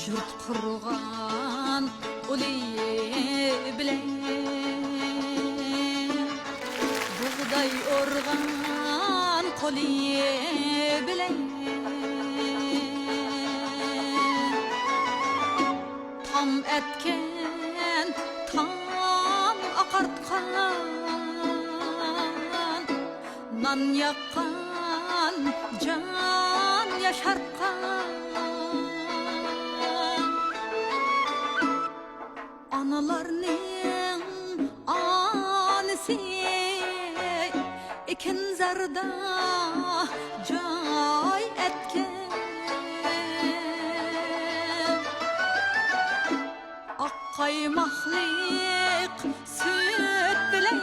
Jurt kurgan uli bilen buğday organ koli bilen tam etken tam akartkan nan yakkan can yaşartkan analarning anisi ikin zarda joy etken ak qaymaqlik süt bilen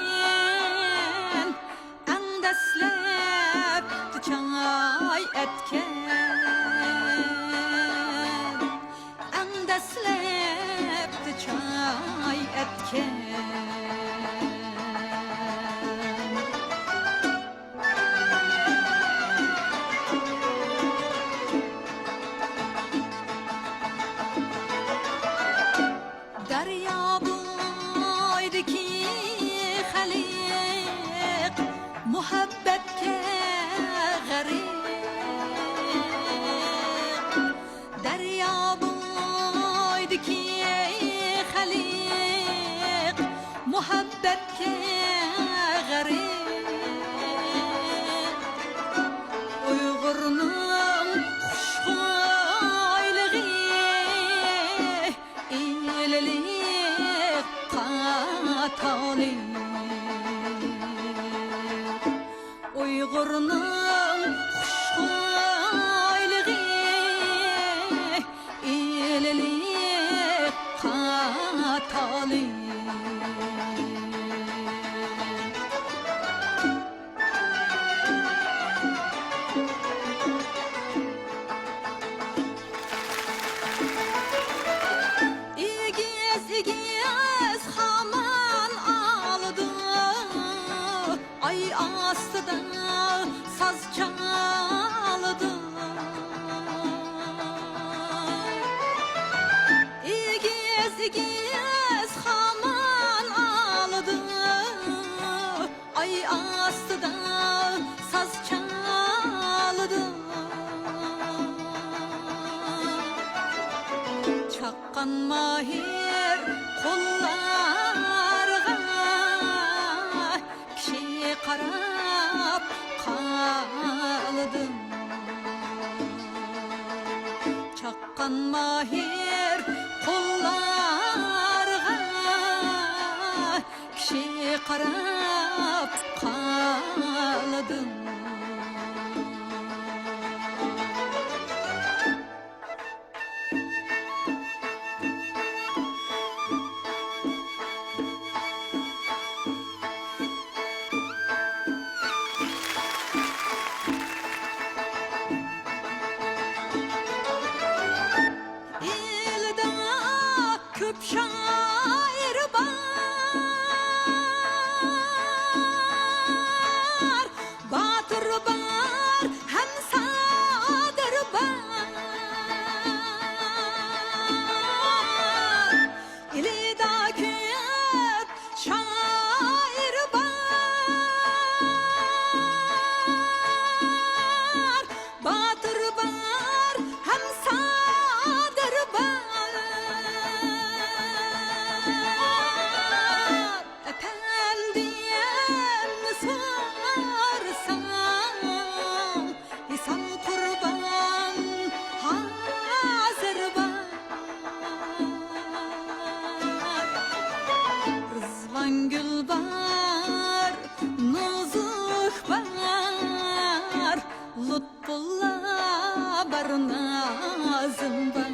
andaslab çay etken andaslab çay etken daryo bo'ydiki xaliq muhabbatga g'ariq daryo bo'ydiki xaliq muhabbatga g'ariq uyg'urning xushxo'ylig'i ellik qatoli uyg'urning xushxo'ylig'i ellik qatoli İgiz haman aldı ay astıda saz çaldı İgiz haman aldı ay astıda saz çaldı çakkan mahir kollarga kişi qarab qaldım çakkan mahir kollarga kişi qarab qaldım köp şair var, batır var, hem sadır var. İlida köp şair var, batır var, hem sadır var. Gül var, nuzuh var, lütfullah var, nazım var.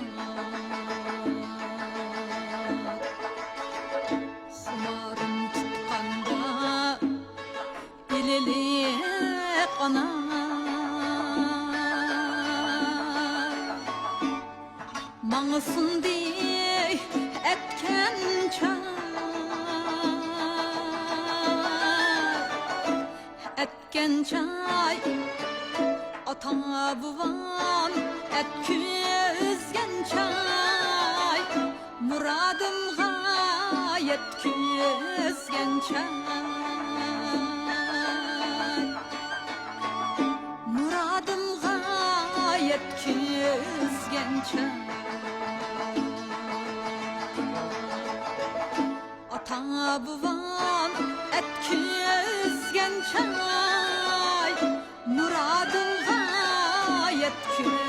Xumarım tutkanda ilili qanar mağısın dey etken çar etken çay ata buvan etküzgen çay muradım gayet küzgen çay muradım gayet küzgen çay ata buvan etküzgen çay muradım gayet küzgen